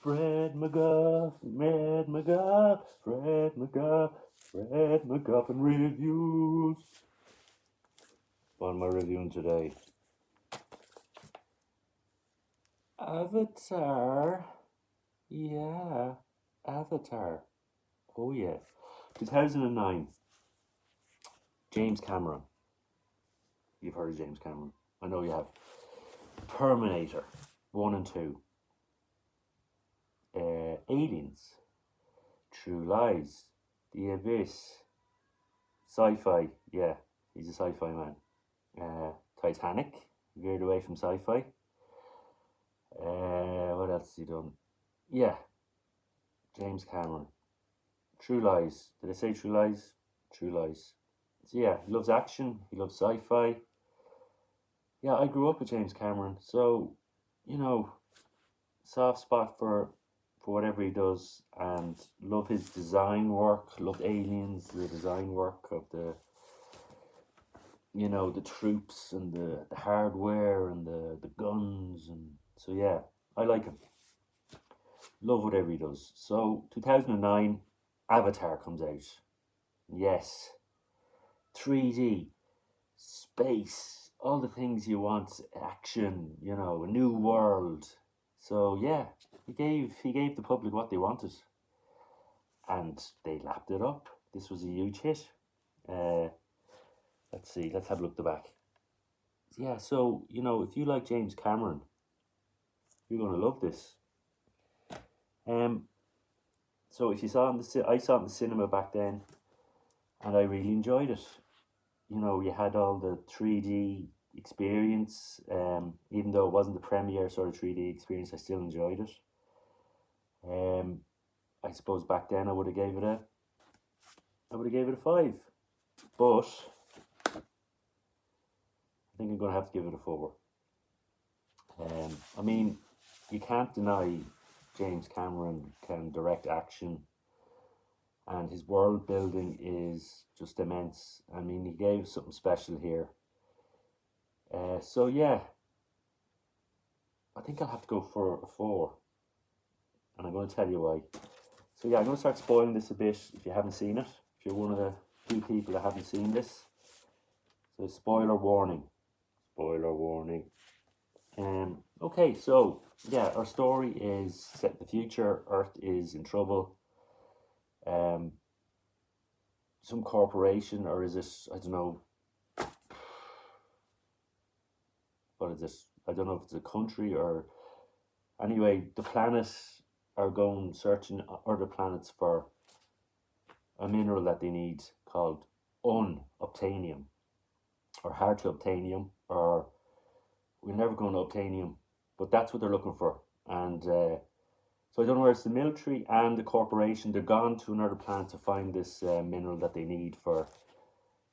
Fred MacGuffin reviews. What am I reviewing today? Avatar. Yeah, Avatar. Oh yeah. 2009. James Cameron. You've heard of James Cameron. I know you have. Terminator 1 and 2. Aliens. True Lies. The Abyss. Sci-fi. Yeah, he's a sci-fi man. Titanic. Veered away from sci-fi. What else has he done? Yeah, James Cameron. True Lies. Did I say True Lies? True Lies. So yeah, he loves action. He loves sci-fi. Yeah, I grew up with James Cameron, so soft spot for whatever he does, and love his design work. Love Aliens, the design work of the the troops and the hardware and the guns, and so yeah, I like him. Love whatever he does. So 2009, Avatar comes out. Yes, 3D, space, all the things you want, action, a new world. So yeah, he gave the public what they wanted, and they lapped it up. This was a huge hit. Let's see, let's have a look at the back. Yeah, so if you like James Cameron, you're gonna love this. So if you saw it I saw it in the cinema back then, and I really enjoyed it. You had all the 3D experience. Even though it wasn't the premiere sort of 3D experience, I still enjoyed it. I suppose back then I would have gave it a 5, but I think I'm gonna have to give it a 4. I mean, you can't deny James Cameron can direct action, and his world building is just immense. I mean, he gave something special here. So yeah, I think I'll have to go for a 4, and I'm going to tell you why. So yeah, I'm going to start spoiling this a bit if you haven't seen it. If you're one of the few people that haven't seen this, so spoiler warning. Spoiler warning. Okay, so yeah, our story is set in the future. Earth is in trouble. Some corporation, or is it, I don't know, what is this? I don't know if it's a country or, anyway, the planet are going searching other planets for a mineral that they need called unobtainium, or hard to obtainium, or we're never going to obtainium, but that's what they're looking for. And so I don't know where it's the military and the corporation. They're gone to another planet to find this mineral that they need for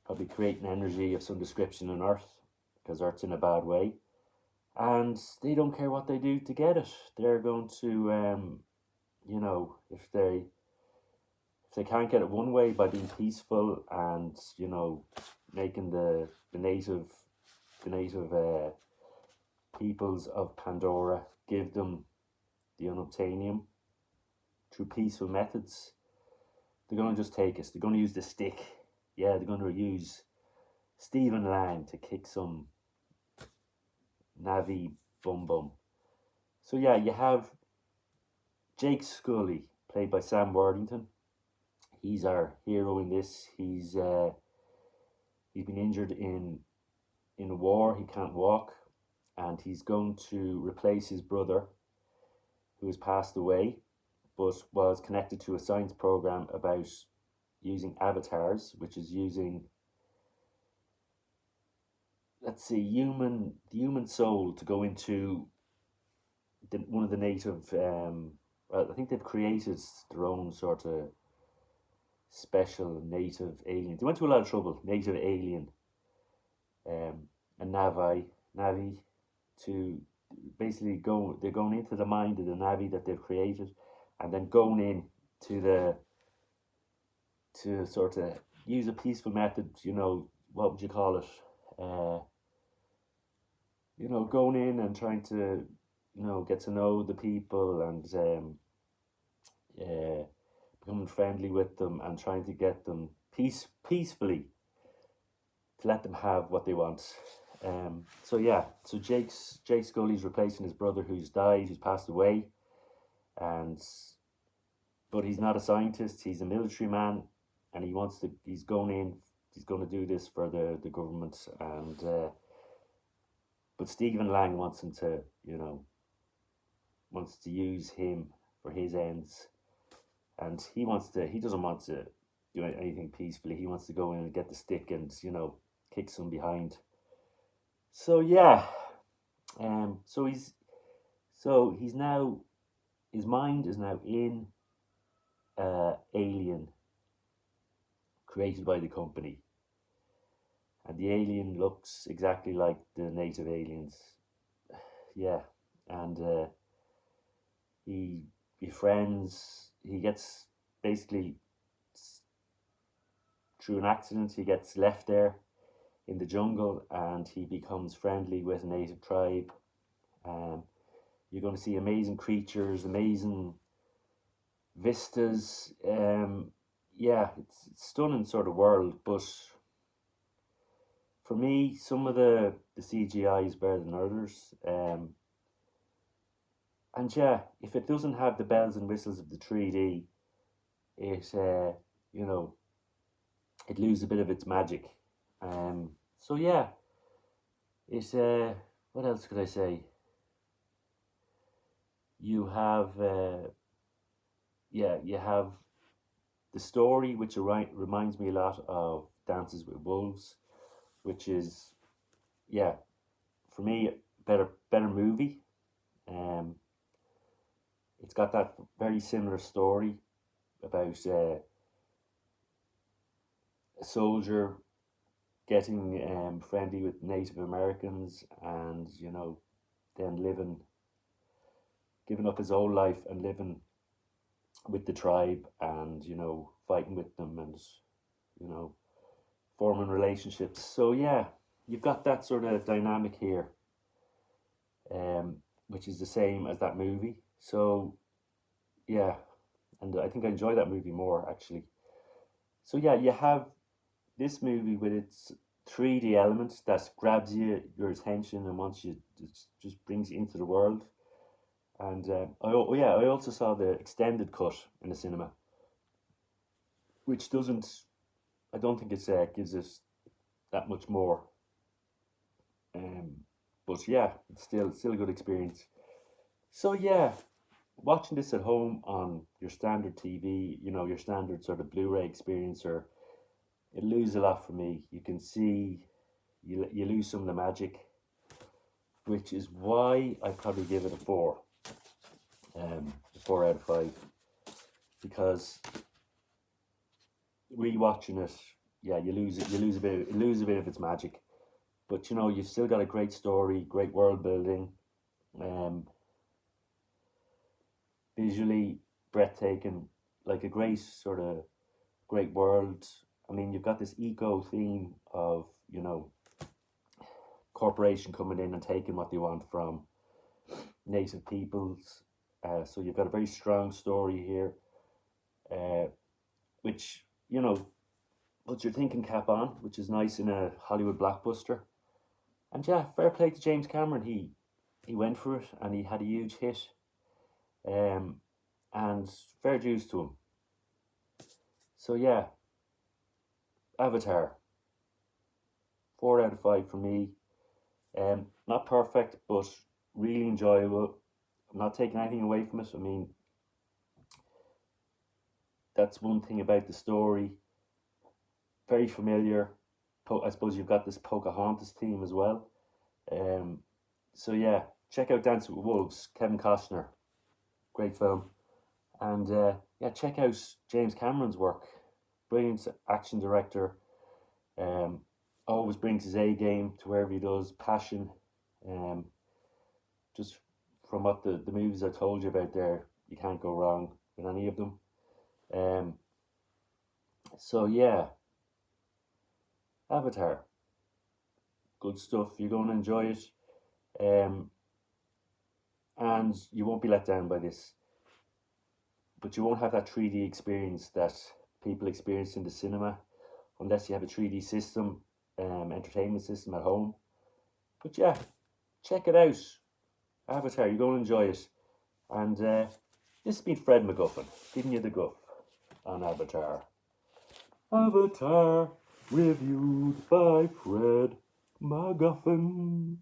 probably creating energy of some description on Earth, because Earth's in a bad way. And they don't care what they do to get it. They're going to, if they can't get it one way by being peaceful and making the native peoples of Pandora give them the unobtainium through peaceful methods, they're going to just take us. They're going to use the stick. Yeah, they're going to use Stephen Lang to kick some Navi bum. So yeah, you have Jake Scully, played by Sam Worthington. He's our hero in this. He's been injured in a war. He can't walk, and he's going to replace his brother, who has passed away, but was connected to a science program about using avatars, which is using, let's see, the human soul to go into one of the native. I think they've created their own sort of special native alien. They went to a lot of trouble. Native alien, a Navi, to basically go. They're going into the mind of the Navi that they've created, and then going in to sort of use a peaceful method. What would you call it? Going in and trying to get to know the people and uh, becoming friendly with them and trying to get them peacefully to let them have what they want. So yeah, so Jake Scully's replacing his brother who's died, who's passed away, and but he's not a scientist. He's a military man, and he wants to. He's going in. He's going to do this for the government, and but Stephen Lang wants him to, wants to use him for his ends, and he wants to. He doesn't want to do anything peacefully. He wants to go in and get the stick and kick some behind. So yeah, so he's now, his mind is now in alien created by the company, and the alien looks exactly like the native aliens. Yeah, and he befriends. He gets basically through an accident. He gets left there in the jungle, and he becomes friendly with a native tribe. You're going to see amazing creatures, amazing vistas. Yeah, it's stunning sort of world, but for me, some of the CGI is better than others. And yeah, if it doesn't have the bells and whistles of the 3D, it it loses a bit of its magic. So yeah, it's what else could I say? You have you have the story, which reminds me a lot of Dances with Wolves, which is, yeah, for me, better movie. It's got that very similar story about a soldier getting friendly with Native Americans, and then giving up his whole life and living with the tribe, and fighting with them, and you know forming relationships. So yeah, you've got that sort of dynamic here, which is the same as that movie. So yeah, and I think I enjoy that movie more actually. So yeah, you have this movie with its 3D elements that grabs your attention and wants you, just brings you into the world. And I also saw the extended cut in the cinema, which doesn't, I don't think it's gives us that much more. Um, but yeah, it's still a good experience. So yeah, watching this at home on your standard TV, your standard sort of Blu-ray experience, or it loses a lot for me. You can see you lose some of the magic, which is why I probably give it a 4 out of 5, because rewatching it, yeah, you lose a bit of its magic. But you've still got a great story, great world building, um, visually breathtaking, like a great world. I mean, you've got this eco theme of corporation coming in and taking what they want from native peoples. So you've got a very strong story here, which puts your thinking cap on, which is nice in a Hollywood blockbuster. And yeah, fair play to James Cameron. He went for it and he had a huge hit. Um, and fair dues to him. So yeah, Avatar, 4 out of 5 for me. Not perfect, but really enjoyable. I'm not taking anything away from it. I mean, that's one thing about the story. Very familiar. I suppose you've got this Pocahontas theme as well. Um, so yeah, check out Dance with Wolves. Kevin Costner, great film. And yeah, check out James Cameron's work. Brilliant action director. Always brings his A game to wherever he does. Passion. Um, just from what the movies I told you about there, you can't go wrong with any of them. Um, so yeah, Avatar, good stuff. You're going to enjoy it. and you won't be let down by this. But you won't have that 3D experience that people experience in the cinema unless you have a 3D system, entertainment system at home. But yeah, check it out. Avatar, you're going to enjoy it. And this has been Fred MacGuffin, giving you the guff on Avatar. Avatar, reviewed by Fred MacGuffin.